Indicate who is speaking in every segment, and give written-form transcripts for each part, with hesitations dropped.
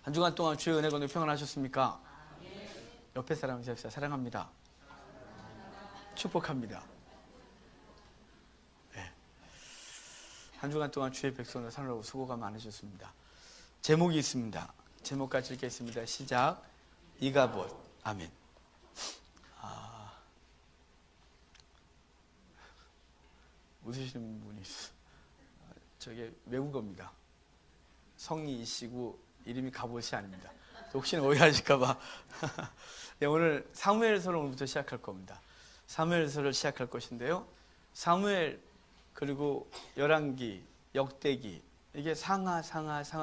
Speaker 1: 한 주간 동안 주의 은혜 건너 평안하셨습니까? 옆에 사람 잡시다. 사랑합니다. 축복합니다. 네. 한 주간 동안 주의 백성을 사느라고 수고가 많으셨습니다. 제목이 있습니다. 제목 같이 읽겠습니다. 시작. 이가봇. 아멘. 웃으시는 분이 있어. 저게 외국어입니다. 성이 이시고 이름이 가봇이 아닙니다. 혹시나 오해하실까봐. 네, 오늘 사무엘서를 오늘부터 시작할 겁니다. 사무엘서를 시작할 것인데요. 사무엘 그리고 열왕기, 역대기 이게 상하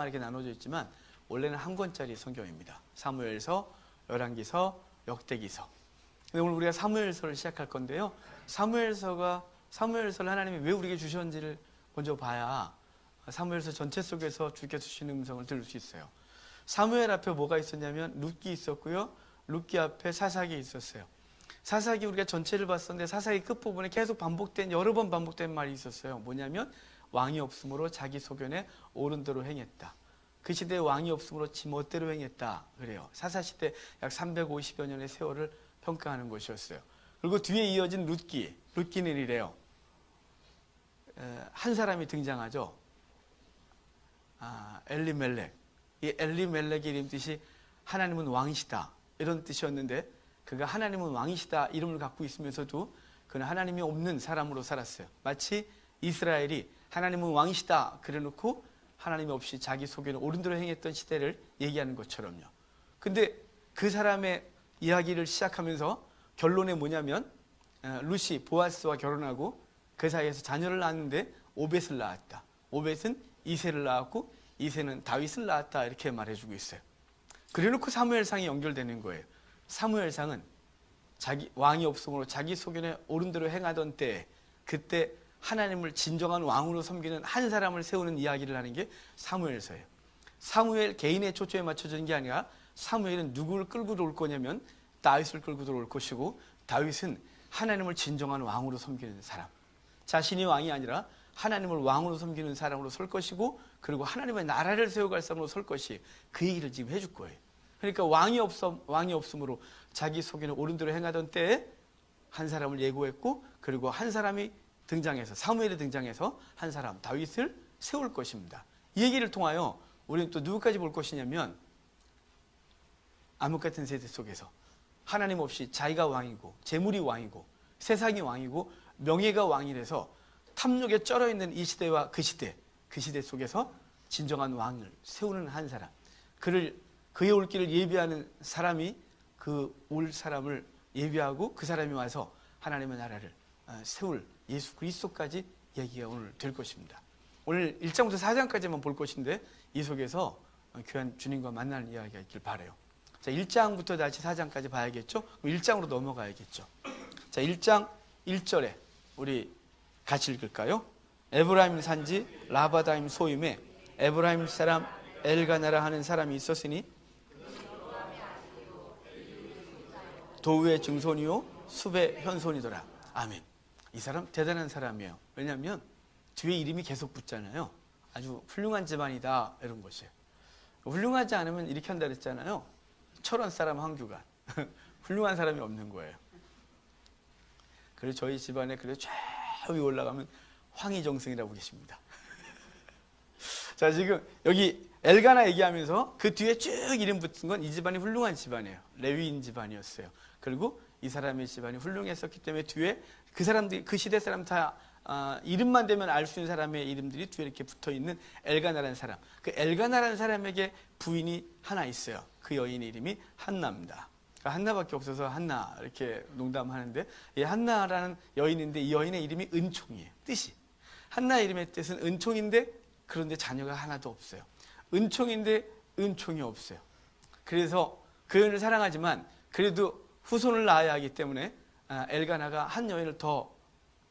Speaker 1: 이렇게 나눠져 있지만 원래는 한 권짜리 성경입니다. 사무엘서, 열왕기서, 역대기서. 근데 오늘 우리가 사무엘서를 시작할 건데요. 사무엘서를 하나님이 왜 우리에게 주셨는지를 먼저 봐야 사무엘서 전체 속에서 주께서 주시는 음성을 들을 수 있어요. 사무엘 앞에 뭐가 있었냐면 룻기 있었고요. 룻기 앞에 사사기 있었어요. 사사기 우리가 전체를 봤었는데 사사기 끝부분에 계속 여러 번 반복된 말이 있었어요. 뭐냐면 왕이 없으므로 자기 소견에 옳은 대로 행했다. 그 시대에 왕이 없으므로 지 멋대로 행했다. 그래요. 사사시대 약 350여 년의 세월을 평가하는 것이었어요. 그리고 뒤에 이어진 룻기는 이래요. 한 사람이 등장하죠. 엘리멜렉. 이 엘리멜렉의 이름 뜻이 하나님은 왕이시다 이런 뜻이었는데 그가 하나님은 왕이시다 이름을 갖고 있으면서도 그는 하나님이 없는 사람으로 살았어요. 마치 이스라엘이 하나님은 왕이시다 그래놓고 하나님이 없이 자기 소견에 옳은 대로 행했던 시대를 얘기하는 것처럼요. 근데 그 사람의 이야기를 시작하면서 결론이 뭐냐면 룻이 보아스와 결혼하고 그 사이에서 자녀를 낳았는데 오벳을 낳았다. 오벳은 이새를 낳았고 이새는 다윗을 낳았다 이렇게 말해주고 있어요. 그래놓고 사무엘상이 연결되는 거예요. 사무엘상은 왕이 없으므로 자기 소견에 옳은 대로 행하던 때 그때 하나님을 진정한 왕으로 섬기는 한 사람을 세우는 이야기를 하는 게 사무엘서예요. 사무엘 개인의 초점에 맞춰진 게 아니라 사무엘은 누구를 끌고 들어올 거냐면 다윗을 끌고 들어올 것이고 다윗은 하나님을 진정한 왕으로 섬기는 사람, 자신이 왕이 아니라 하나님을 왕으로 섬기는 사람으로 설 것이고 그리고 하나님의 나라를 세워갈 사람으로 설 것이 그 얘기를 지금 해줄 거예요. 그러니까 왕이 없으므로 자기 소견에 옳은 대로 행하던 때에 한 사람을 예고했고 그리고 한 사람이 등장해서 사무엘이 등장해서 한 사람 다윗을 세울 것입니다. 이 얘기를 통하여 우리는 또 누구까지 볼 것이냐면 암흑 같은 세대 속에서 하나님 없이 자기가 왕이고 재물이 왕이고 세상이 왕이고 명예가 왕이라서 탐욕에 쩔어있는 이 시대와 그 시대 속에서 진정한 왕을 세우는 한 사람, 그의 올 길을 예비하는 사람이 그 올 사람을 예비하고 그 사람이 와서 하나님의 나라를 세울 예수 그리스도까지 얘기가 오늘 될 것입니다. 오늘 1장부터 4장까지만 볼 것인데 이 속에서 귀한 주님과 만나는 이야기가 있길 바라요. 자, 1장부터 다시 4장까지 봐야겠죠? 그럼 1장으로 넘어가야겠죠. 자, 1장 1절에 우리 같이 읽을까요? 에브라임 산지 라바다임 소임에 에브라임 사람 엘가나라 하는 사람이 있었으니 도우의 증손이요 숲의 현손이더라. 아멘. 이 사람 대단한 사람이에요. 왜냐하면 뒤에 이름이 계속 붙잖아요. 아주 훌륭한 집안이다 이런 것이에요. 훌륭하지 않으면 이렇게 한다 그랬잖아요. 철원 사람 황규관. 훌륭한 사람이 없는 거예요. 그래서 저희 집안에 그래도 쫙 위에 올라가면 황희정승이라고 계십니다. 자, 지금 여기 엘가나 얘기하면서 그 뒤에 쭉 이름 붙은 건 이 집안이 훌륭한 집안이에요. 레위인 집안이었어요. 그리고 이 사람의 집안이 훌륭했었기 때문에 뒤에 그 사람들이 그 시대 사람 다 이름만 되면 알 수 있는 사람의 이름들이 뒤에 이렇게 붙어있는 엘가나라는 사람. 그 엘가나라는 사람에게 부인이 하나 있어요. 그 여인의 이름이 한나입니다. 한나밖에 없어서 한나 이렇게 농담하는데 이 한나라는 여인인데 이 여인의 이름이 은총이에요. 뜻이. 한나 이름의 뜻은 은총인데 그런데 자녀가 하나도 없어요. 은총인데 은총이 없어요. 그래서 그 여인을 사랑하지만 그래도 후손을 낳아야 하기 때문에 엘가나가 한 여인을 더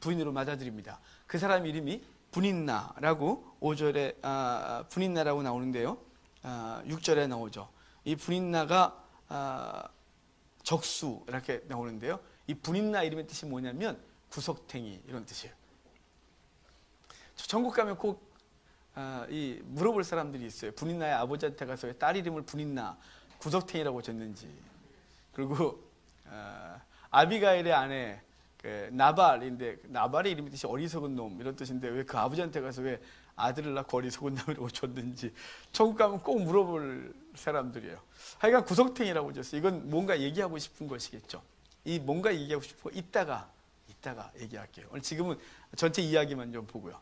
Speaker 1: 부인으로 맞아들입니다. 그 사람 이름이 분인나라고 5절에 분인나라고 나오는데요. 6절에 나오죠. 이 분인나가 적수 이렇게 나오는데요. 이 분인나 이름의 뜻이 뭐냐면 구석탱이 이런 뜻이에요. 전국 가면 꼭 이 물어볼 사람들이 있어요. 분인나의 아버지한테 가서 왜 딸 이름을 분인나 구석탱이라고 졌는지. 그리고 아비가일의 아내 그 나발인데 나발의 이름이 뜻이 어리석은 놈 이런 뜻인데 왜 그 아버지한테 가서 왜 아들을 낳고 어리석은 놈이라고 줬는지 천국 가면 꼭 물어볼 사람들이에요. 하여간 구석탱이라고 줬어요. 이건 뭔가 얘기하고 싶은 것이겠죠. 이 뭔가 얘기하고 싶은 거 이따가 얘기할게요. 오늘 지금은 전체 이야기만 좀 보고요.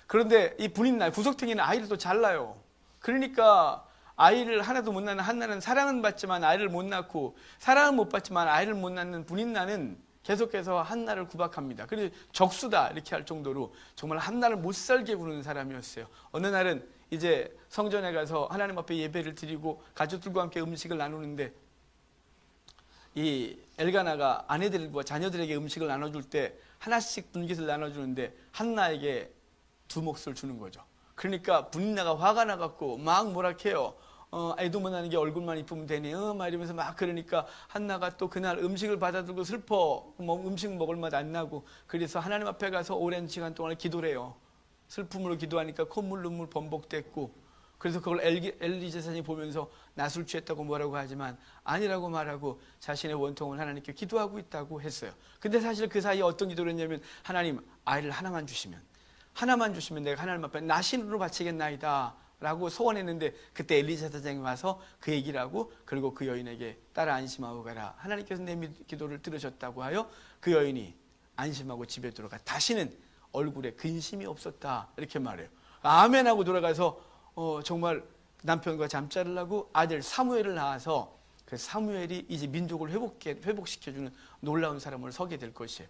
Speaker 1: 그런데 이 분인날 구석탱이는 아이를 또 잘 낳아요. 그러니까 아이를 하나도 못 낳는 한나는 사랑은 받지만 아이를 못 낳고 사랑은 못 받지만 아이를 못 낳는 분인나는 계속해서 한나를 구박합니다. 그래서 적수다 이렇게 할 정도로 정말 한나를 못 살게 구는 사람이었어요. 어느 날은 이제 성전에 가서 하나님 앞에 예배를 드리고 가족들과 함께 음식을 나누는데 이 엘가나가 아내들과 자녀들에게 음식을 나눠줄 때 하나씩 분깃을 나눠주는데 한나에게 두 몫을 주는 거죠. 그러니까 분인나가 화가 나갖고 막 뭐라 해요. 애도 못 나는 게 얼굴만 이쁘면 되니 막 이러면서 막 그러니까 한나가 또 그날 음식을 받아들고 슬퍼 음식 먹을 맛 안 나고 그래서 하나님 앞에 가서 오랜 시간 동안 기도를 해요. 슬픔으로 기도하니까 콧물 눈물 번복됐고 그래서 그걸 엘리 제사장이 보면서 나 술 취했다고 뭐라고 하지만 아니라고 말하고 자신의 원통을 하나님께 기도하고 있다고 했어요. 근데 사실 그 사이에 어떤 기도를 했냐면 하나님 아이를 하나만 주시면 내가 하나님 앞에 나신으로 바치겠나이다 라고 소원했는데 그때 엘리 제사장이 와서 그 얘기를 하고 그리고 그 여인에게 따라 안심하고 가라. 하나님께서 내 기도를 들으셨다고 하여 그 여인이 안심하고 집에 들어가 다시는 얼굴에 근심이 없었다 이렇게 말해요. 아멘하고 돌아가서 정말 남편과 잠자를 하고 아들 사무엘을 낳아서 그 사무엘이 이제 민족을 회복시켜주는 놀라운 사람을 서게 될 것이에요.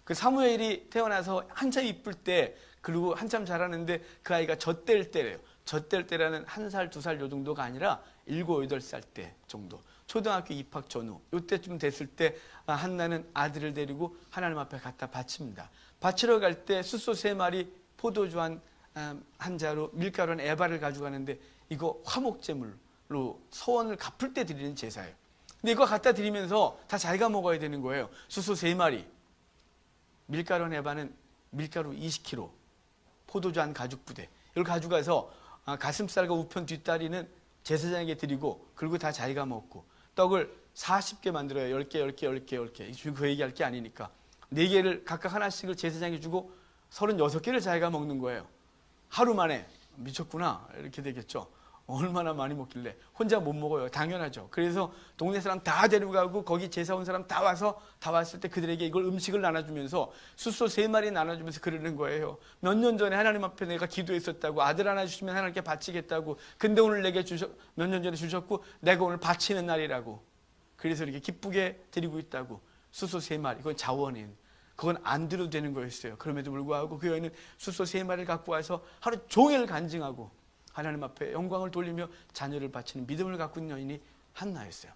Speaker 1: 그 사무엘이 태어나서 한참 이쁠 때 그리고 한참 자라는데 그 아이가 젖될 때래요. 젖될 때라는 1살, 2살 요 정도가 아니라 7, 8살 때 정도. 초등학교 입학 전후. 요때쯤 됐을 때 한나는 아들을 데리고 하나님 앞에 갖다 바칩니다. 바치러 갈 때 숫소 3마리, 포도주 한 자루, 밀가루 한 에바를 가져가는데 이거 화목제물로 서원을 갚을 때 드리는 제사예요. 근데 이거 갖다 드리면서 다 자기가 먹어야 되는 거예요. 숫소 3마리, 밀가루 한 에바는 밀가루 20kg, 포도주 한 가죽부대. 이걸 가져가서 가슴살과 우편 뒷다리는 제사장에게 드리고 그리고 다 자기가 먹고 떡을 40개 만들어요. 10개. 그 얘기할 게 아니니까 4개를 각각 하나씩을 제사장에 주고 36개를 자기가 먹는 거예요. 하루 만에. 미쳤구나 이렇게 되겠죠. 얼마나 많이 먹길래 혼자 못 먹어요. 당연하죠. 그래서 동네 사람 다 데려가고 거기 제사 온 사람 다 왔을 때 그들에게 이걸 음식을 나눠주면서 숫소 3마리 나눠주면서 그러는 거예요. 몇 년 전에 하나님 앞에 내가 기도했었다고 아들 하나 주시면 하나님께 바치겠다고 근데 오늘 내게 몇 년 전에 주셨고 내가 오늘 바치는 날이라고 그래서 이렇게 기쁘게 드리고 있다고 숫소 3마리 그건 자원인 그건 안 드려도 되는 거였어요. 그럼에도 불구하고 그 여인은 숫소 3마리를 갖고 와서 하루 종일 간증하고 하나님 앞에 영광을 돌리며 자녀를 바치는 믿음을 갖고 있는 여인이 한나였어요.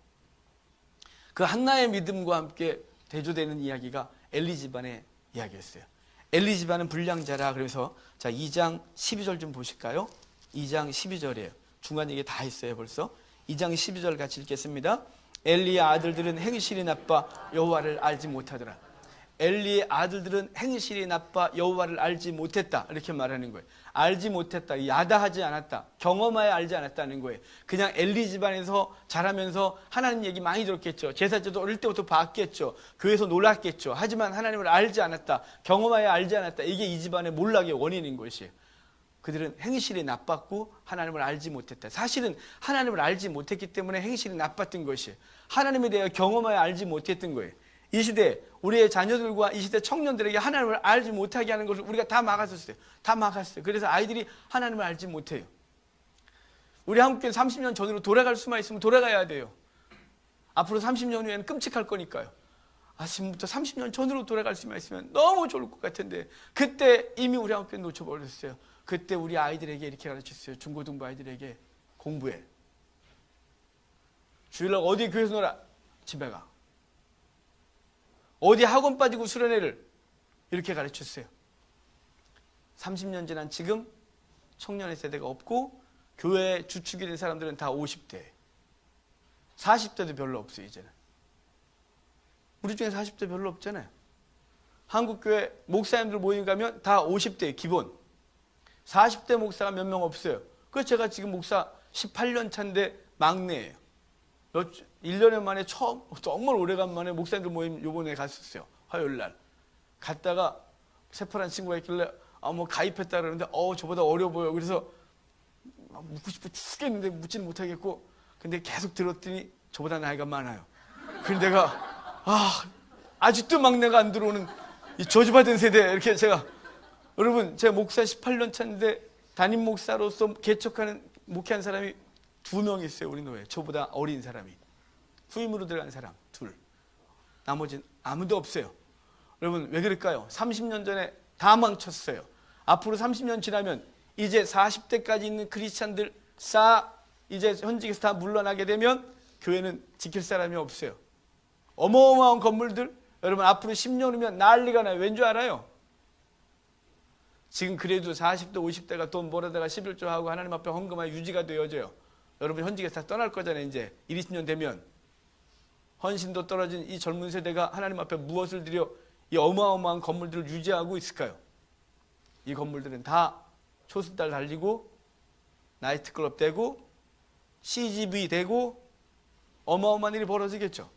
Speaker 1: 그 한나의 믿음과 함께 대조되는 이야기가 엘리 집안의 이야기였어요. 엘리 집안은 불량자라 그래서 자 2장 12절 좀 보실까요? 2장 12절이에요. 중간 얘기 다 했어요 벌써. 2장 12절 같이 읽겠습니다. 엘리의 아들들은 행실이 나빠 여호와를 알지 못하더라. 엘리의 아들들은 행실이 나빠 여호와를 알지 못했다 이렇게 말하는 거예요. 알지 못했다, 야다하지 않았다, 경험하여 알지 않았다는 거예요. 그냥 엘리 집안에서 자라면서 하나님 얘기 많이 들었겠죠. 제사제도 어릴 때부터 봤겠죠. 교회에서 놀았겠죠. 하지만 하나님을 알지 않았다, 경험하여 알지 않았다. 이게 이 집안의 몰락의 원인인 것이에요. 그들은 행실이 나빴고 하나님을 알지 못했다. 사실은 하나님을 알지 못했기 때문에 행실이 나빴던 것이에요. 하나님에 대해 경험하여 알지 못했던 거예요. 이 시대 우리의 자녀들과 이 시대 청년들에게 하나님을 알지 못하게 하는 것을 우리가 다 막았었어요. 다 막았어요. 그래서 아이들이 하나님을 알지 못해요. 우리 한국교회 30년 전으로 돌아갈 수만 있으면 돌아가야 돼요. 앞으로 30년 후에는 끔찍할 거니까요. 지금부터 30년 전으로 돌아갈 수만 있으면 너무 좋을 것 같은데 그때 이미 우리 한국교회 놓쳐버렸어요. 그때 우리 아이들에게 이렇게 가르쳤어요. 중고등부 아이들에게 공부해. 주일날 어디 교회에서 놀아? 집에 가. 어디 학원 빠지고 수련회를 이렇게 가르쳤어요. 30년 지난 지금 청년의 세대가 없고 교회 주축이 된 사람들은 다 50대 40대도 별로 없어요. 이제는 우리 중에 40대 별로 없잖아요. 한국교회 목사님들 모임 가면 다 50대 기본 40대 목사가 몇 명 없어요. 그래서 제가 지금 목사 18년 차인데 막내예요. 1년에 만에 처음, 정말 오래간만에 목사님들 모임 요번에 갔었어요. 화요일 날. 갔다가 새파란 친구가 있길래 뭐 가입했다 그러는데 저보다 어려 보여. 그래서 묻고 싶어 죽겠는데 묻지는 못하겠고, 근데 계속 들었더니 저보다 나이가 많아요. 그래서 내가 아직도 막내가 안 들어오는 이 저주받은 세대. 이렇게 제가, 여러분 제가 목사 18년 차인데 담임 목사로서 개척하는 목회한 사람이 2명 있어요. 우리 교회에. 저보다 어린 사람이. 후임으로 들어간 사람 2. 나머지는 아무도 없어요. 여러분 왜 그럴까요? 30년 전에 다 망쳤어요. 앞으로 30년 지나면 이제 40대까지 있는 크리스찬들 이제 현직에서 다 물러나게 되면 교회는 지킬 사람이 없어요. 어마어마한 건물들, 여러분 앞으로 10년 후면 난리가 나요. 왠 줄 알아요? 지금 그래도 40대 50대가 돈 벌어다가 11조하고 하나님 앞에 헌금하여 유지가 되어져요. 여러분 현직에서 다 떠날 거잖아요. 이제 20년 되면 헌신도 떨어진 이 젊은 세대가 하나님 앞에 무엇을 드려 이 어마어마한 건물들을 유지하고 있을까요? 이 건물들은 다 초승달 달리고 나이트클럽 되고 CGV 되고 어마어마한 일이 벌어지겠죠.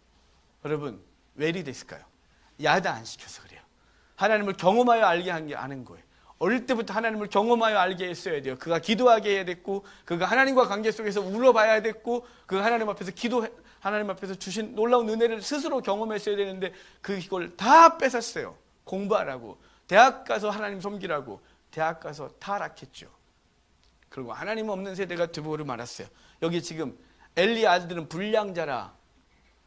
Speaker 1: 여러분 왜 이리 됐을까요? 야단 안 시켜서 그래요. 하나님을 경험하여 알게 아는 거예요. 어릴 때부터 하나님을 경험하여 알게 했어야 돼요. 그가 기도하게 해야 됐고, 그가 하나님과 관계 속에서 울어봐야 됐고, 그가 하나님 앞에서 하나님 앞에서 주신 놀라운 은혜를 스스로 경험했어야 되는데 그걸 다 뺏었어요. 공부하라고, 대학 가서 하나님 섬기라고. 대학 가서 타락했죠. 그리고 하나님 없는 세대가 되버려 말았어요. 여기 지금 엘리 아들들은 불량자라,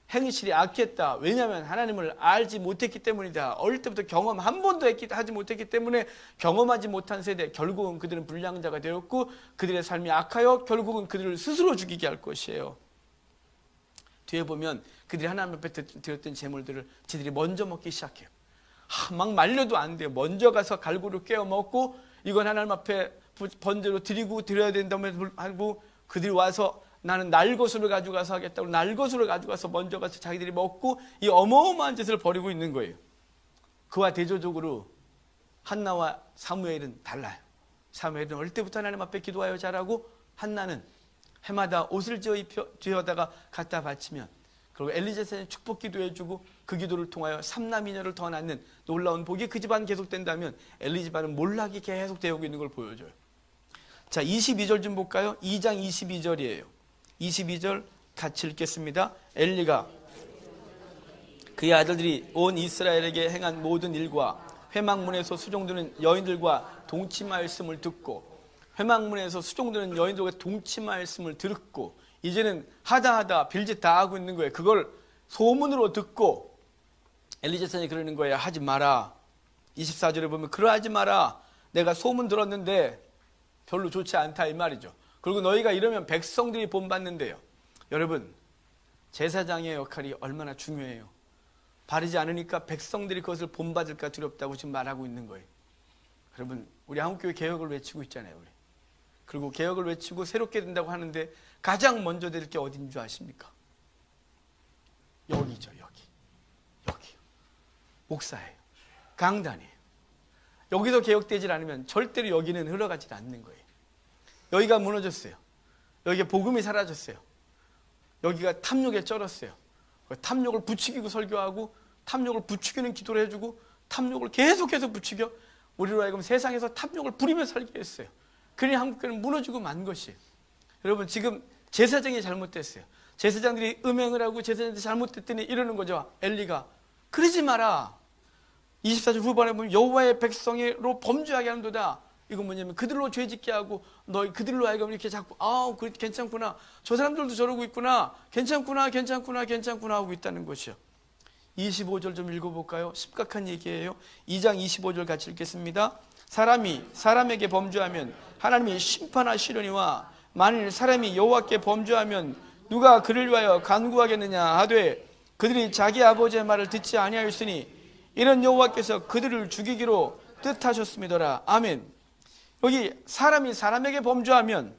Speaker 1: 행실이 악했다. 왜냐하면 하나님을 알지 못했기 때문이다. 어릴 때부터 경험 한 번도 하지 못했기 때문에 경험하지 못한 세대, 결국은 그들은 불량자가 되었고 그들의 삶이 악하여 결국은 그들을 스스로 죽이게 할 것이에요. 뒤에 보면 그들이 하나님 앞에 드렸던 재물들을 지들이 먼저 먹기 시작해요. 막 말려도 안 돼요. 먼저 가서 갈고루 깨어 먹고 이건 하나님 앞에 번제로 드려야 된다고 하고, 그들이 와서 나는 날것으로 가져가서 하겠다고 날것으로 가져가서 먼저 가서 자기들이 먹고 이 어마어마한 짓을 벌이고 있는 거예요. 그와 대조적으로 한나와 사무엘은 달라요. 사무엘은 어릴 때부터 하나님 앞에 기도하여 자라고, 한나는 해마다 옷을 지어다가 갖다 바치면, 그리고 엘리제산이 축복 기도해주고 그 기도를 통하여 3남이녀를 더 낳는 놀라운 복이 그 집안 계속된다면 엘리 집안은 몰락이 계속 되어오고 있는 걸 보여줘요. 자, 22절 좀 볼까요? 2장 22절이에요. 22절 같이 읽겠습니다. 엘리가 그의 아들들이 온 이스라엘에게 행한 모든 일과 회막문에서 수종드는 여인들과 동침하였음을 듣고, 회막문에서 수종드는 여인들과 동침하였음을 듣고, 이제는 하다 빌짓 다 하고 있는 거예요. 그걸 소문으로 듣고 엘리제산이 그러는 거예요. 하지 마라. 24절에 보면 그러하지 마라. 내가 소문 들었는데 별로 좋지 않다 이 말이죠. 그리고 너희가 이러면 백성들이 본받는데요. 여러분 제사장의 역할이 얼마나 중요해요. 바르지 않으니까 백성들이 그것을 본받을까 두렵다고 지금 말하고 있는 거예요. 여러분 우리 한국교회 개혁을 외치고 있잖아요. 우리. 그리고 개혁을 외치고 새롭게 된다고 하는데 가장 먼저 될 게 어딘 줄 아십니까? 여기죠. 여기 목사예요. 강단이에요. 여기서 개혁되질 않으면 절대로 여기는 흘러가지 않는 거예요. 여기가 무너졌어요. 여기가 복음이 사라졌어요. 여기가 탐욕에 쩔었어요. 탐욕을 부추기고 설교하고 탐욕을 부추기는 기도를 해주고 탐욕을 계속해서 부추겨 우리로 하여금 세상에서 탐욕을 부리며 살게 했어요. 그러니 한국교회는 무너지고 만 것이에요. 여러분 지금 제사장이 잘못됐어요. 제사장들이 음행을 하고 제사장들이 잘못됐더니 이러는 거죠. 엘리가 그러지 마라. 24절 후반에 보면 여호와의 백성으로 범죄하게 하는도다. 이건 뭐냐면 그들로 죄짓게 하고 너희 그들로 하여금 이렇게 자꾸 그 괜찮구나. 저 사람들도 저러고 있구나. 괜찮구나 하고 있다는 것이요. 25절 좀 읽어볼까요? 심각한 얘기예요. 2장 25절 같이 읽겠습니다. 사람이 사람에게 범죄하면 하나님이 심판하시려니와 만일 사람이 여호와께 범죄하면 누가 그를 위하여 간구하겠느냐 하되 그들이 자기 아버지의 말을 듣지 아니하였으니 이는 여호와께서 그들을 죽이기로 뜻하셨음이더라. 아멘. 여기 사람이 사람에게 범죄하면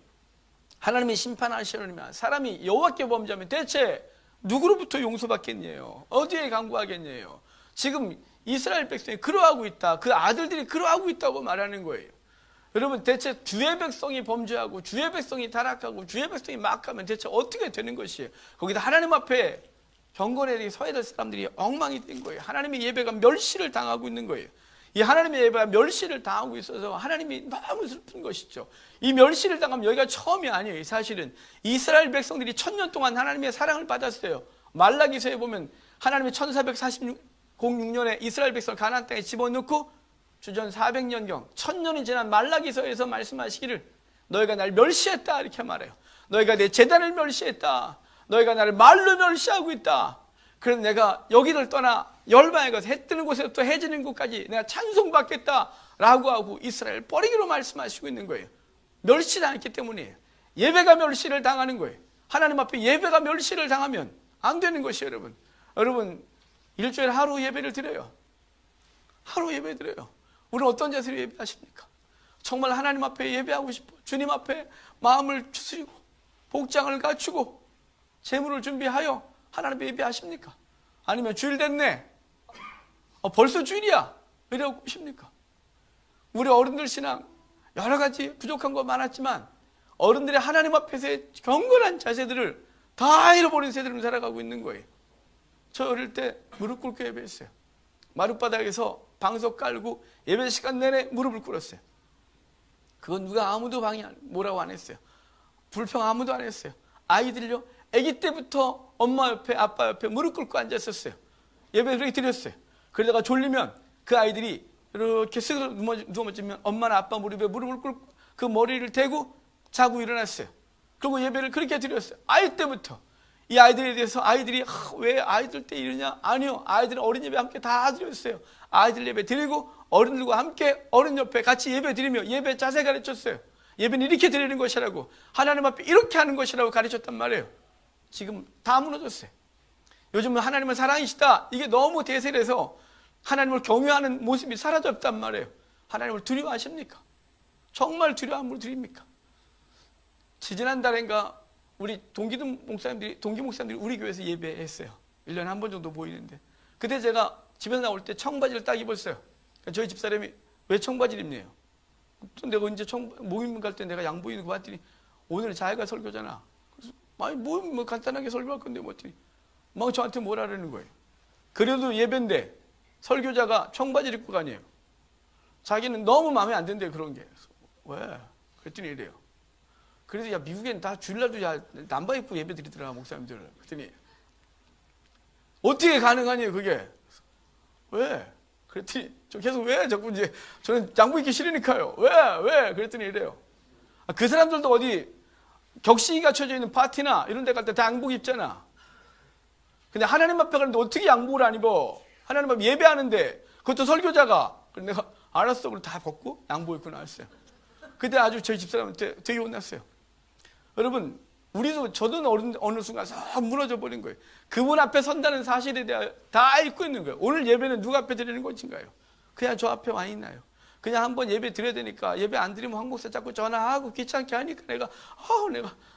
Speaker 1: 하나님이 심판하시려니와 사람이 여호와께 범죄하면 대체 누구로부터 용서받겠냐요? 어디에 간구하겠냐요? 지금 이스라엘 백성이 그러하고 있다. 그 아들들이 그러하고 있다고 말하는 거예요. 여러분, 대체 주의 백성이 범죄하고 주의 백성이 타락하고 주의 백성이 막하면 대체 어떻게 되는 것이에요? 거기다 하나님 앞에 경건에 서야 될 사람들이 엉망이 된 거예요. 하나님의 예배가 멸시를 당하고 있는 거예요. 이 하나님의 예배가 멸시를 당하고 있어서 하나님이 너무 슬픈 것이죠. 이 멸시를 당하면 여기가 처음이 아니에요. 사실은 이스라엘 백성들이 1000년 동안 하나님의 사랑을 받았어요. 말라기서에 보면 하나님이 1406년에 이스라엘 백성을 가나안 땅에 집어넣고 주전 400년경 1000년이 지난 말라기서에서 말씀하시기를 너희가 날 멸시했다 이렇게 말해요. 너희가 내 제단을 멸시했다. 너희가 나를 말로 멸시하고 있다. 그래서 내가 여기를 떠나 열방에 가서 해 뜨는 곳에서부터 해 지는 곳까지 내가 찬송받겠다라고 하고 이스라엘 버리기로 말씀하시고 있는 거예요. 멸시당했기 때문이에요. 예배가 멸시를 당하는 거예요. 하나님 앞에 예배가 멸시를 당하면 안 되는 것이에요. 여러분 일주일에 하루 예배를 드려요. 하루 예배 드려요. 우리는 어떤 자세로 예배하십니까? 정말 하나님 앞에 예배하고 싶어 주님 앞에 마음을 추스리고 복장을 갖추고 재물을 준비하여 하나님 앞에 예배하십니까? 아니면 주일 됐네, 벌써 주일이야 이러고 오십니까? 우리 어른들 신앙 여러 가지 부족한 거 많았지만 어른들의 하나님 앞에서의 경건한 자세들을 다 잃어버린 세대로 살아가고 있는 거예요. 저 어릴 때 무릎 꿇고 예배했어요. 마룻바닥에서 방석 깔고 예배 시간 내내 무릎을 꿇었어요. 그건 누가 아무도 뭐라고 안 했어요. 불평 아무도 안 했어요. 아이들요, 아기 때부터 엄마 옆에 아빠 옆에 무릎 꿇고 앉았었어요. 예배 그렇게 드렸어요. 그러다가 졸리면 그 아이들이 이렇게 쓱 누워맞으면 엄마나 아빠 무릎에 무릎을 꿇고 그 머리를 대고 자고 일어났어요. 그리고 예배를 그렇게 드렸어요. 아이 때부터. 이 아이들에 대해서 아이들이 왜 아이들 때 이러냐? 아니요. 아이들은 어린 예배 함께 다 드렸어요. 아이들 예배 드리고 어른들과 함께 어른 옆에 같이 예배 드리며 예배 자세 가르쳤어요. 예배는 이렇게 드리는 것이라고, 하나님 앞에 이렇게 하는 것이라고 가르쳤단 말이에요. 지금 다 무너졌어요. 요즘은 하나님은 사랑이시다, 이게 너무 대세라서 하나님을 경외하는 모습이 사라졌단 말이에요. 하나님을 두려워하십니까? 정말 두려움으로 드립니까? 지지난달인가 우리 동기 목사님들이 우리 교회에서 예배했어요. 1년에 한 번 정도 보이는데, 그때 제가 집에서 나올 때 청바지를 딱 입었어요. 저희 집사람이 왜 청바지를 입네요? 내가 언제 모임 갈 때 내가 양복 입는 거 봤더니 오늘 자기가 설교잖아. 그래서 아니 뭐 간단하게 설교할 건데 뭐 했더니 막 저한테 뭐라는 거예요. 그래도 예배인데 설교자가 청바지를 입고 가네요. 자기는 너무 마음에 안 든대요, 그런 게. 왜? 그랬더니 이래요. 그래서 야, 미국엔 다 주일날도 야 남바 입고 예배 드리더라, 목사님들. 그랬더니 어떻게 가능하니 그게? 왜? 그랬더니 저 계속 왜 자꾸 이제 저는 양복 입기 싫으니까요. 왜? 그랬더니 이래요. 그 사람들도 어디 격식이 갖춰져 있는 파티나 이런 데 갈 때 다 양복 입잖아. 근데 하나님 앞에 가는데 어떻게 양복을 안 입어? 하나님 앞에 예배하는데, 그것도 설교자가. 그래서 내가 알았어, 그걸 다 벗고 양복 입고 나왔어요. 그때 아주 저희 집사람한테 되게 혼났어요. 여러분, 저도 어느 순간 싹 무너져 버린 거예요. 그분 앞에 선다는 사실에 대해 다 읽고 있는 거예요. 오늘 예배는 누가 앞에 드리는 것인가요? 그냥 저 앞에 와 있나요? 그냥 한번 예배 드려야 되니까 예배 안 드리면 황 목사 자꾸 전화하고 귀찮게 하니까 내가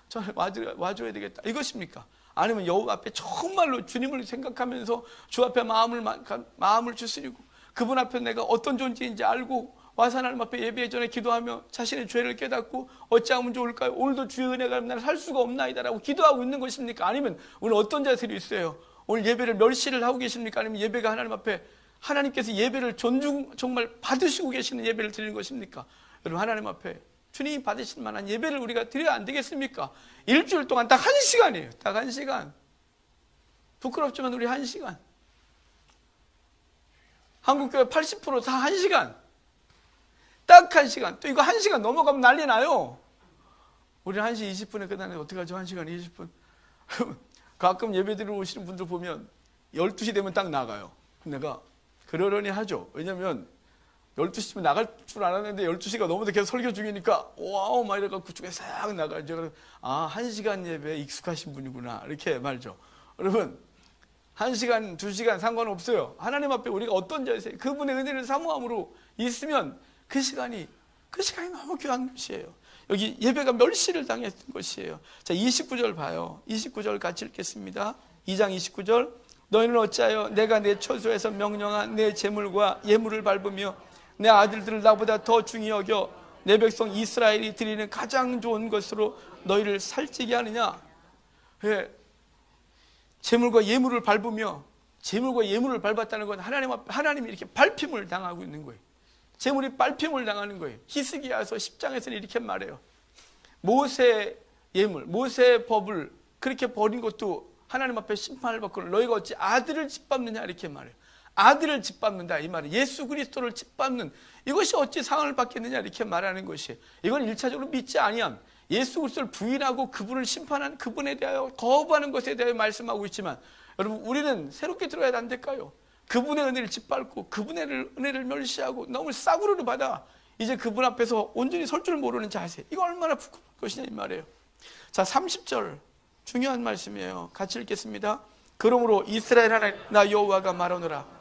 Speaker 1: 전화 와줘야 되겠다, 이것입니까? 아니면 여호와 앞에 정말로 주님을 생각하면서 주 앞에 마음을 추스리고 그분 앞에 내가 어떤 존재인지 알고 와서 하나님 앞에 예배 전에 기도하며 자신의 죄를 깨닫고 어찌하면 좋을까요? 오늘도 주의 은혜가 없나요? 살 수가 없나이다라고 기도하고 있는 것입니까? 아니면 오늘 어떤 자세로 있어요? 오늘 예배를 멸시를 하고 계십니까? 아니면 예배가 하나님 앞에 하나님께서 예배를 정말 받으시고 계시는 예배를 드리는 것입니까? 여러분, 하나님 앞에 주님이 받으실 만한 예배를 우리가 드려야 안 되겠습니까? 일주일 동안 딱 1시간이에요. 딱 1시간. 부끄럽지만 우리 1시간. 한국교회 80% 다 1시간. 딱 1시간. 또 이거 1시간 넘어가면 난리 나요. 우리는 1시 20분에 끝나는데 어떡하죠? 1시간 20분. 가끔 예배 드리러 오시는 분들 보면 12시 되면 딱 나가요. 내가 그러려니 하죠. 왜냐면 12시쯤에 나갈 줄 알았는데 12시가 넘어도 계속 설교 중이니까 와우 막 이래갖고 그쪽에 싹 나가요. 제가 1시간 예배에 익숙하신 분이구나 이렇게 말죠. 여러분, 1시간, 2시간 상관없어요. 하나님 앞에 우리가 어떤 자세, 그분의 은혜를 사모함으로 있으면 그 시간이 너무 귀한 것이에요. 여기 예배가 멸시를 당했던 것이에요. 자, 29절 봐요. 29절 같이 읽겠습니다. 2장 29절. 너희는 어찌하여 내가 내 처소에서 명령한 내 재물과 예물을 밟으며 내 아들들을 나보다 더 중히 여겨 내 백성 이스라엘이 드리는 가장 좋은 것으로 너희를 살찌게 하느냐. 예. 재물과 예물을 밟으며, 재물과 예물을 밟았다는 건 하나님이 이렇게 밟힘을 당하고 있는 거예요. 재물이 밟힘을 당하는 거예요. 히스기야서 10장에서는 이렇게 말해요. 모세 예물, 모세 법을 그렇게 버린 것도 하나님 앞에 심판을 받고 너희가 어찌 아들을 짓밟느냐 이렇게 말해요. 아들을 짓밟는다 이 말은 예수 그리스도를 짓밟는 이것이 어찌 상을 받겠느냐 이렇게 말하는 것이에요. 이건 1차적으로 믿지 아니함. 예수 그리스도를 부인하고 그분을 심판한 그분에 대하여 거부하는 것에 대하여 말씀하고 있지만, 여러분 우리는 새롭게 들어야 안 될까요? 그분의 은혜를 짓밟고 그분의 은혜를 멸시하고 너무 싸구려를 받아 이제 그분 앞에서 온전히 설 줄 모르는 자세, 이거 얼마나 부끄러운 것이냐 이 말이에요. 자, 30절 중요한 말씀이에요. 같이 읽겠습니다. 그러므로 이스라엘 하나님 나 여호와가 말하노라.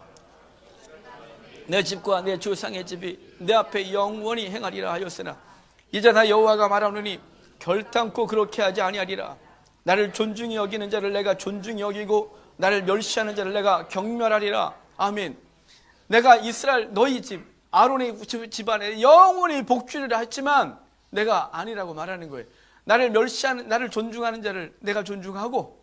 Speaker 1: 내 집과 내 조상의 집이 내 앞에 영원히 행하리라 하였으나 이제 나 여호와가 말하노니 결단코 그렇게 하지 아니하리라. 나를 존중히 여기는 자를 내가 존중히 여기고 나를 멸시하는 자를 내가 경멸하리라. 아멘. 내가 이스라엘 너희 집 아론의 집안에 영원히 복주리라 했지만 내가 아니라고 말하는 거예요. 나를 멸시하는, 나를 존중하는 자를 내가 존중하고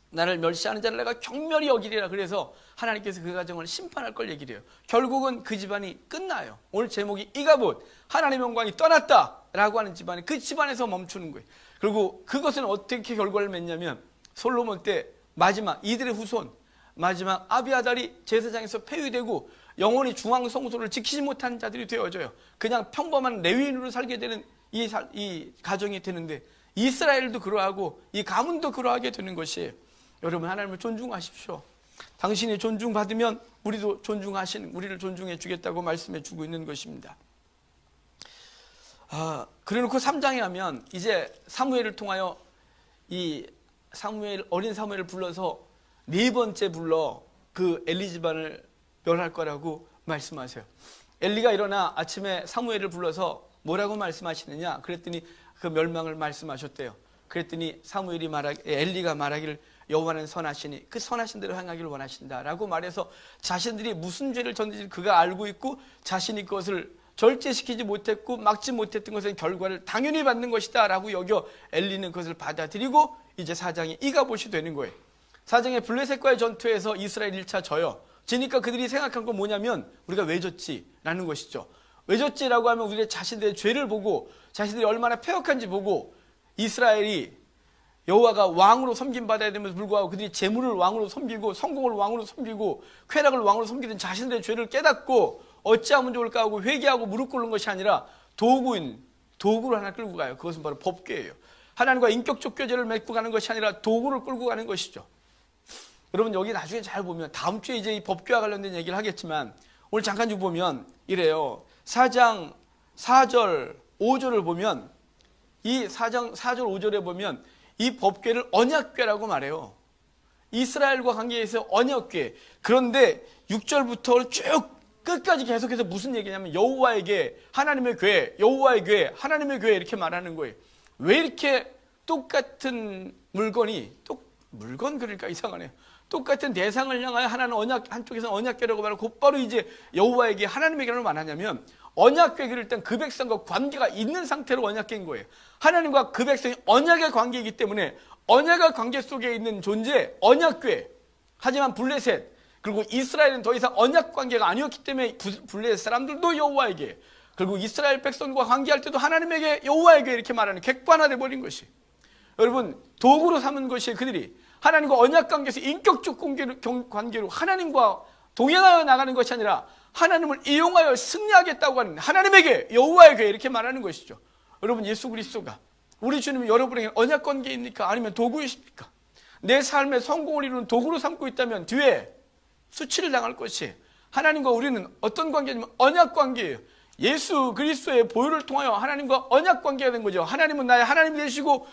Speaker 1: 나를 멸시하는 자를 내가 경멸히 여기리라. 그래서 하나님께서 그 가정을 심판할 걸 얘기를 해요. 결국은 그 집안이 끝나요. 오늘 제목이 이가봇, 하나님의 영광이 떠났다 라고 하는 집안이 그 집안에서 멈추는 거예요. 그리고 그것은 어떻게 결과를 맺냐면 솔로몬 때 마지막 이들의 후손 마지막 아비아달이 제사장에서 폐위되고 영원히 중앙성소를 지키지 못한 자들이 되어져요. 그냥 평범한 레위인으로 살게 되는 이 가정이 되는데, 이스라엘도 그러하고 이 가문도 그러하게 되는 것이에요. 여러분 하나님을 존중하십시오. 당신이 존중받으면 우리도 우리를 존중해 주겠다고 말씀해 주고 있는 것입니다. 그래놓고 3장에 하면 이제 사무엘을 통하여 어린 사무엘을 불러서 네 번째 불러 그 엘리 집안을 멸할 거라고 말씀하세요. 엘리가 일어나 아침에 사무엘을 불러서 뭐라고 말씀하시느냐 그랬더니 그 멸망을 말씀하셨대요. 그랬더니 엘리가 말하기를 여호와는 선하시니 그 선하신 대로 행하기를 원하신다라고 말해서 자신들이 무슨 죄를 졌는지 그가 알고 있고 자신이 그것을 절제시키지 못했고 막지 못했던 것은 결과를 당연히 받는 것이다 라고 여겨 엘리는 그것을 받아들이고 이제 사장이 이가봇이 되는 거예요. 사장의 블레셋과의 전투에서 이스라엘 1차 져요. 지니까 그들이 생각한 건 뭐냐면 우리가 왜 졌지? 라는 것이죠. 왜 졌지라고 하면 우리의 자신들의 죄를 보고 자신들이 얼마나 패역한지 보고 이스라엘이 여호와가 왕으로 섬김받아야 됨에도 불구하고 그들이 재물을 왕으로 섬기고 성공을 왕으로 섬기고 쾌락을 왕으로 섬기던 자신들의 죄를 깨닫고 어찌하면 좋을까 하고 회개하고 무릎 꿇는 것이 아니라 도구를 하나 끌고 가요. 그것은 바로 법궤예요. 하나님과 인격적 교제를 맺고 가는 것이 아니라 도구를 끌고 가는 것이죠. 여러분 여기 나중에 잘 보면 다음 주에 이제 이 법궤와 관련된 얘기를 하겠지만 오늘 잠깐 좀 보면 이래요. 4장 4절 5절을 보면 이 4장 4절 5절에 보면 이 법궤를 언약궤라고 말해요. 이스라엘과 관계에서 언약궤. 그런데 6절부터 쭉 끝까지 계속해서 무슨 얘기냐면 여호와의 궤, 하나님의 궤, 여호와의 궤, 하나님의 궤 이렇게 말하는 거예요. 왜 이렇게 똑같은 물건이 물건 그러니까 이상하네요. 똑같은 대상을 향하여 하나는 한쪽에서는 언약궤라고 말하고 곧바로 이제 여호와에게 하나님의 궤를 말하냐면 언약궤 그럴 땐 그 백성과 관계가 있는 상태로 언약궤인 거예요. 하나님과 그 백성이 언약의 관계이기 때문에 언약의 관계 속에 있는 존재 언약궤. 하지만 블레셋 그리고 이스라엘은 더 이상 언약 관계가 아니었기 때문에 블레셋 사람들도 여호와에게 그리고 이스라엘 백성과 관계할 때도 하나님에게 여호와에게 이렇게 말하는 객관화돼 버린 것이 여러분 도구로 삼은 것이 그들이 하나님과 언약 관계에서 인격적 관계로 하나님과 동행하여 나가는 것이 아니라 하나님을 이용하여 승리하겠다고 하는 하나님에게 여호와에게 이렇게 말하는 것이죠. 여러분 예수 그리스도가 우리 주님이 여러분에게 언약 관계입니까? 아니면 도구이십니까? 내 삶의 성공을 이루는 도구로 삼고 있다면 뒤에 수치를 당할 것이 하나님과 우리는 어떤 관계냐면 언약 관계예요. 예수 그리스도의 보혈을 통하여 하나님과 언약 관계가 된 거죠. 하나님은 나의 하나님이 되시고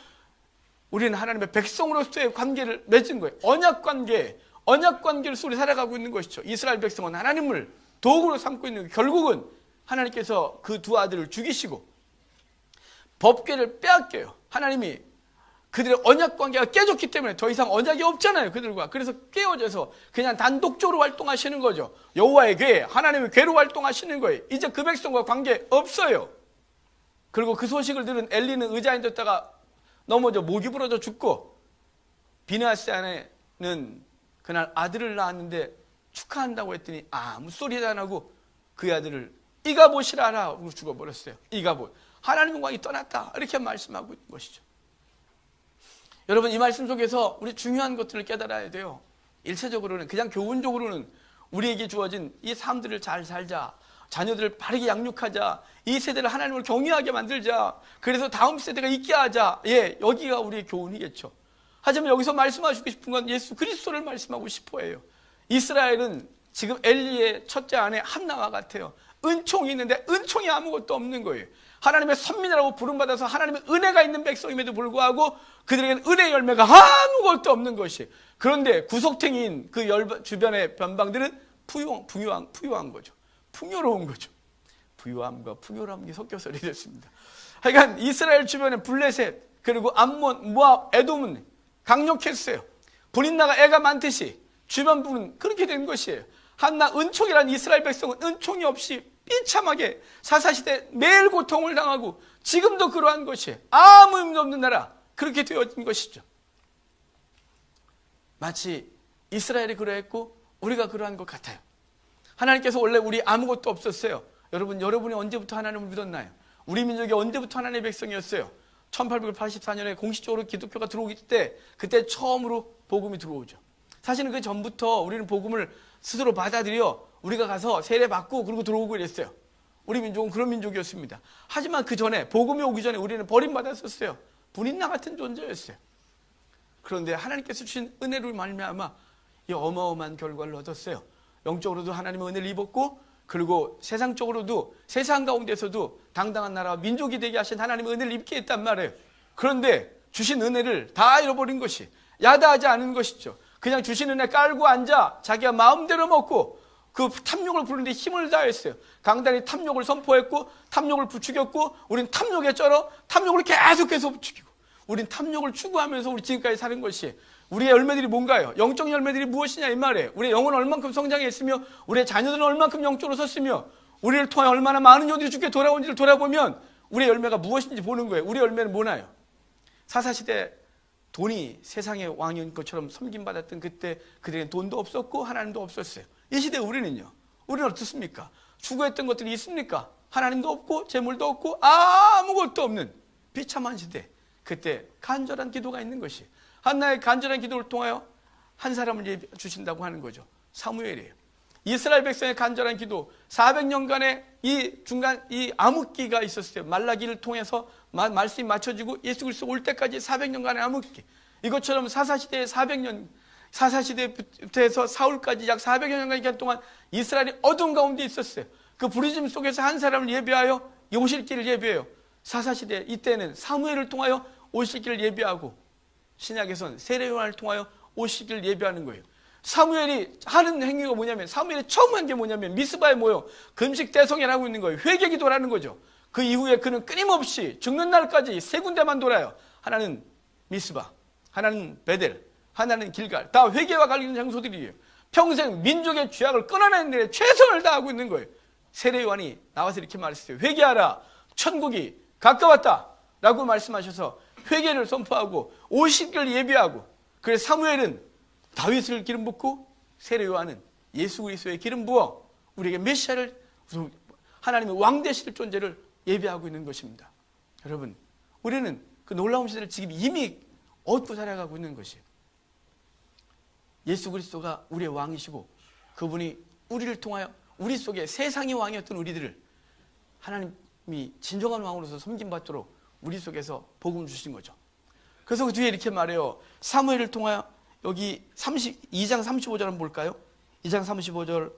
Speaker 1: 우리는 하나님의 백성으로서의 관계를 맺은 거예요. 언약 관계를 속에 살아가고 있는 것이죠. 이스라엘 백성은 하나님을 도구로 삼고 있는 결국은 하나님께서 그 두 아들을 죽이시고 법궤를 빼앗겨요. 하나님이 그들의 언약 관계가 깨졌기 때문에 더 이상 언약이 없잖아요. 그들과. 그래서 깨어져서 그냥 단독적으로 활동하시는 거죠. 여호와의 궤, 하나님의 궤로 활동하시는 거예요. 이제 그 백성과 관계 없어요. 그리고 그 소식을 들은 엘리는 의자에 앉았다가 넘어져 목이 부러져 죽고, 비느하스 아내는 그날 아들을 낳았는데 축하한다고 했더니 아무 소리도 안 하고 그 아들을 이가봇이라 하고 죽어버렸어요. 이가봇. 하나님의 영광이 떠났다, 이렇게 말씀하고 있는 것이죠. 여러분, 이 말씀 속에서 우리 중요한 것들을 깨달아야 돼요. 일차적으로는, 그냥 교훈적으로는 우리에게 주어진 이 삶들을 잘 살자, 자녀들을 바르게 양육하자, 이 세대를 하나님을 경외하게 만들자, 그래서 다음 세대가 있게 하자, 여기가 우리의 교훈이겠죠. 하지만 여기서 말씀하시고 싶은 건 예수 그리스도를 말씀하고 싶어 해요. 이스라엘은 지금 엘리의 첫째 아내 한나와 같아요. 은총이 있는데 은총이 아무것도 없는 거예요. 하나님의 선민이라고 부름받아서 하나님의 은혜가 있는 백성임에도 불구하고 그들에게는 은혜의 열매가 아무것도 없는 것이. 그런데 구석탱이인 그 주변의 변방들은 부유한 거죠. 풍요로운 거죠. 부유함과 풍요로움이 섞여서 이랬습니다. 하여간 이스라엘 주변에 블레셋, 그리고 암몬, 모압, 에돔은 강력했어요. 브린나가 애가 많듯이 주변 부는 그렇게 된 것이에요. 한나 은총이란 이스라엘 백성은 은총이 없이 비참하게 사사시대 매일 고통을 당하고 지금도 그러한 것이 아무 의미 없는 나라, 그렇게 되어진 것이죠. 마치 이스라엘이 그러했고 우리가 그러한 것 같아요. 하나님께서 원래 우리 아무것도 없었어요. 여러분이 언제부터 하나님을 믿었나요? 우리 민족이 언제부터 하나님의 백성이었어요? 1884년에 공식적으로 기독교가 들어오기 때, 그때 처음으로 복음이 들어오죠. 사실은 그 전부터 우리는 복음을 스스로 받아들여 우리가 가서 세례받고 그리고 들어오고 이랬어요. 우리 민족은 그런 민족이었습니다. 하지만 그 전에, 복음이 오기 전에 우리는 버림받았었어요. 분인나 같은 존재였어요. 그런데 하나님께서 주신 은혜로 말미암아 이 어마어마한 결과를 얻었어요. 영적으로도 하나님의 은혜를 입었고, 그리고 세상적으로도, 세상 가운데서도 당당한 나라와 민족이 되게 하신 하나님의 은혜를 입게 했단 말이에요. 그런데 주신 은혜를 다 잃어버린 것이, 야다하지 않은 것이죠. 그냥 주신 은혜 깔고 앉아 자기가 마음대로 먹고 그 탐욕을 부르는데 힘을 다했어요. 강단이 탐욕을 선포했고 탐욕을 부추겼고, 우린 탐욕에 쩔어 탐욕을 계속해서 부추기고, 우린 탐욕을 추구하면서 우리 지금까지 사는 것이, 우리의 열매들이 뭔가요? 영적 열매들이 무엇이냐 이 말이에요. 우리의 영혼은 얼만큼 성장했으며 우리의 자녀들은 얼만큼 영적으로 섰으며 우리를 통해 얼마나 많은 영혼들이 주께 돌아온지를 돌아보면 우리의 열매가 무엇인지 보는 거예요. 우리의 열매는 뭐나요? 사사시대 돈이 세상의 왕인 것처럼 섬김받았던 그때 그들에겐 돈도 없었고 하나님도 없었어요. 이 시대 우리는요? 우리는 어떻습니까? 추구했던 것들이 있습니까? 하나님도 없고 재물도 없고 아무것도 없는 비참한 시대. 그때 간절한 기도가 있는 것이, 한나의 간절한 기도를 통하여 한 사람을 주신다고 하는 거죠. 사무엘이에요. 이스라엘 백성의 간절한 기도, 400년간의 이 암흑기가 있었어요. 말라기를 통해서 말씀이 맞춰지고 예수 그리스도 올 때까지 400년간의 암흑기. 이것처럼 사사시대의 400년, 사사시대부터 해서 사울까지 약 400여 년간 기간 동안 이스라엘이 어둠 가운데 있었어요. 그 부르심 속에서 한 사람을 예비하여 오실 길을 예비해요. 사사시대 이때는 사무엘을 통하여 오실 길을 예비하고, 신약에선 세례 요한을 통하여 오실 길을 예비하는 거예요. 사무엘이 하는 행위가 뭐냐면, 사무엘이 처음 한 게 뭐냐면 미스바에 모여 금식대성회를 하고 있는 거예요. 회개기도라는 거죠. 그 이후에 그는 끊임없이 죽는 날까지 3군데만 돌아요. 하나는 미스바, 하나는 베델, 하나는 길갈. 다 회개와 관련된 장소들이에요. 평생 민족의 죄악을 끊어내는 데 최선을 다하고 있는 거예요. 세례 요한이 나와서 이렇게 말했어요. 회개하라, 천국이 가까웠다 라고 말씀하셔서 회개를 선포하고 오실 길을 예비하고, 그래서 사무엘은 다윗을 기름 붓고 세례 요한은 예수 그리스도의 기름 부어 우리에게 메시아를, 하나님의 왕 되실 존재를 예비하고 있는 것입니다. 여러분, 우리는 그 놀라운 시대를 지금 이미 얻고 살아가고 있는 것이에요. 예수 그리스도가 우리의 왕이시고 그분이 우리를 통하여 우리 속에 세상의 왕이었던 우리들을 하나님이 진정한 왕으로서 섬김받도록 우리 속에서 복음을 주신 거죠. 그래서 그 뒤에 이렇게 말해요. 사무엘을 통하여, 여기 2장 35절 한번 볼까요? 2장 35절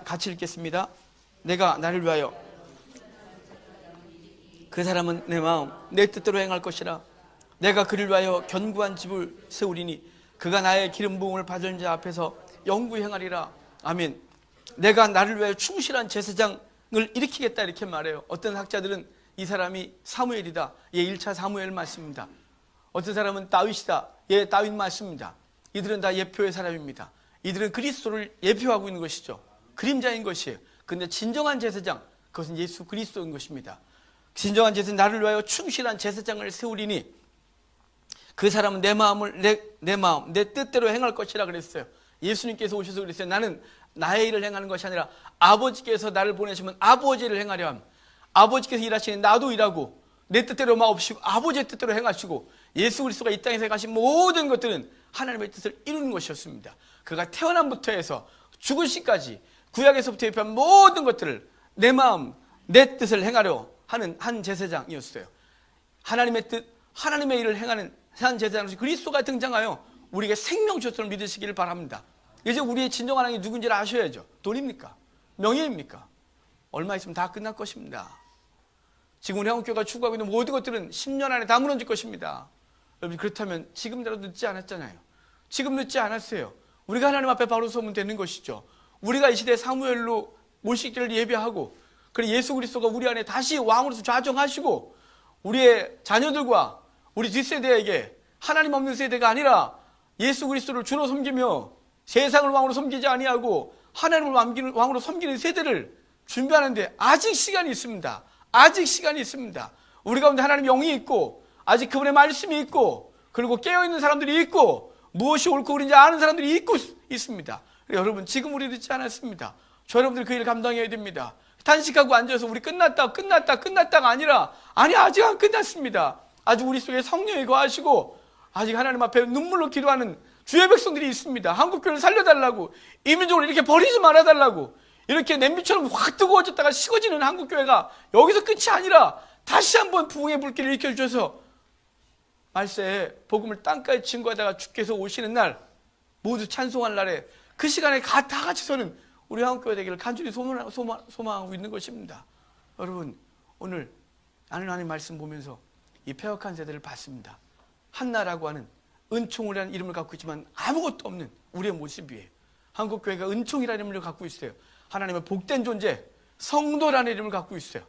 Speaker 1: 같이 읽겠습니다. 내가 나를 위하여, 그 사람은 내 마음 내 뜻대로 행할 것이라. 내가 그를 위하여 견고한 집을 세우리니 그가 나의 기름 부음을 받은 자 앞에서 영구히 행하리라. 아멘. 내가 나를 위하여 충실한 제사장을 일으키겠다 이렇게 말해요. 어떤 학자들은 이 사람이 사무엘이다. 1차 사무엘 맞습니다. 어떤 사람은 다윗이다. 다윗 맞습니다. 이들은 다 예표의 사람입니다. 이들은 그리스도를 예표하고 있는 것이죠. 그림자인 것이에요. 근데 진정한 제사장, 그것은 예수 그리스도인 것입니다. 진정한 제사는 나를 위하여 충실한 제사장을 세우리니 그 사람은 내 마음을 내 마음 내 뜻대로 행할 것이라 그랬어요. 예수님께서 오셔서 그랬어요. 나는 나의 일을 행하는 것이 아니라 아버지께서 나를 보내시면 아버지를 행하려 함. 아버지께서 일하시니 나도 일하고 내 뜻대로 마옵시고 아버지의 뜻대로 행하시고 예수 그리스도가 이 땅에서 행하신 모든 것들은 하나님의 뜻을 이루는 것이었습니다. 그가 태어남부터 해서 죽으시까지 구약에서부터 예표한 모든 것들을 내 마음 내 뜻을 행하려 하는 한 제사장이었어요. 하나님의 뜻 하나님의 일을 행하는 한 제사장으로서 그리스도가 등장하여 우리에게 생명 주셨음을 믿으시기를 바랍니다. 이제 우리의 진정한 하나님이 누군지를 아셔야죠. 돈입니까? 명예입니까? 얼마 있으면 다 끝날 것입니다. 지금 우리 한국교회가 추구하고 있는 모든 것들은 10년 안에 다 무너질 것입니다. 여러분 그렇다면 지금이라도 늦지 않았잖아요. 지금 늦지 않았어요. 우리가 하나님 앞에 바로 서면 되는 것이죠. 우리가 이 시대에 사무엘로 모시기를 예배하고 그리고 예수 그리스도가 우리 안에 다시 왕으로서 좌정하시고 우리의 자녀들과 우리 뒷세대에게 하나님 없는 세대가 아니라 예수 그리스도를 주로 섬기며 세상을 왕으로 섬기지 아니하고 하나님을 왕으로 섬기는 세대를 준비하는데 아직 시간이 있습니다. 아직 시간이 있습니다. 우리 가운데 하나님의 영이 있고 아직 그분의 말씀이 있고 그리고 깨어있는 사람들이 있고 무엇이 옳고 그른지 아는 사람들이 있고 있습니다. 여러분 지금 우리 늦지 않았습니다. 저 여러분들이 그 일을 감당해야 됩니다. 단식하고 앉아서 우리 끝났다가 아니라 아니 아직 안 끝났습니다. 아직 우리 속에 성령이 거하시고 아직 하나님 앞에 눈물로 기도하는 주의 백성들이 있습니다. 한국교회를 살려달라고 이민족을 이렇게 버리지 말아달라고 이렇게 냄비처럼 확 뜨거워졌다가 식어지는 한국교회가 여기서 끝이 아니라 다시 한번 부흥의 불길을 일으켜주셔서 말세에 복음을 땅까지 증거하다가 주께서 오시는 날 모두 찬송할 날에 그 시간에 다 같이 서는 우리 한국교회 되기를 간절히 소망하고 있는 것입니다. 여러분 오늘 하나님 말씀 보면서 이 폐역한 세대를 봤습니다. 한나라고 하는 은총이라는 이름을 갖고 있지만 아무것도 없는 우리의 모습이에요. 한국교회가 은총이라는 이름을 갖고 있어요. 하나님의 복된 존재 성도라는 이름을 갖고 있어요.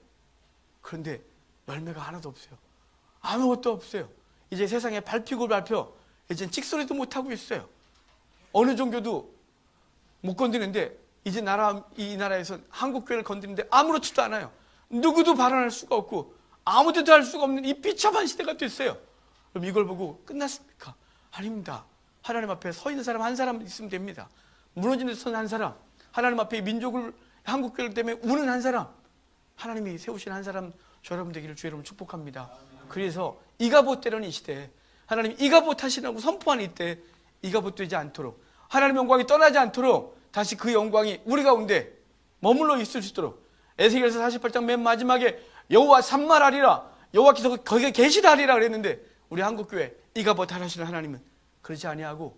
Speaker 1: 그런데 열매가 하나도 없어요. 아무것도 없어요. 이제 세상에 밟히고 밟혀 이제 찍소리도 못하고 있어요. 어느 종교도 못 건드리는데 이제 이 나라에서 한국교회를 건드리는데 아무렇지도 않아요. 누구도 발언할 수가 없고 아무데도 할 수가 없는 이 비참한 시대가 됐어요. 그럼 이걸 보고 끝났습니까? 아닙니다. 하나님 앞에 서 있는 사람 한 사람 있으면 됩니다. 무너지는 데 선 한 사람, 하나님 앞에 민족을 한국교회 때문에 우는 한 사람, 하나님이 세우신 한 사람 저 여러분 되기를 주의 이름으로 축복합니다. 그래서 이가봇되려는 이 시대에 하나님 이가봇 하시라고 선포하는 이때 이가봇되지 않도록 하나님의 영광이 떠나지 않도록 다시 그 영광이 우리 가운데 머물러 있을 수 있도록 에스겔서 48장 맨 마지막에 여호와 산말하리라 여호와께서 거기에 계시다리라 그랬는데 우리 한국교회 이가봇 하시는 하나님은 그러지 아니하고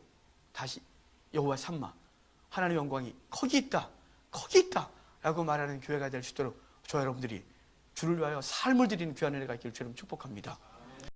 Speaker 1: 다시 여호와 산마 하나님의 영광이 거기 있다 라고 말하는 교회가 될 수 있도록 저 여러분들이 주를 위하여 삶을 드리는 귀한 은혜가 있기를 주님 축복합니다.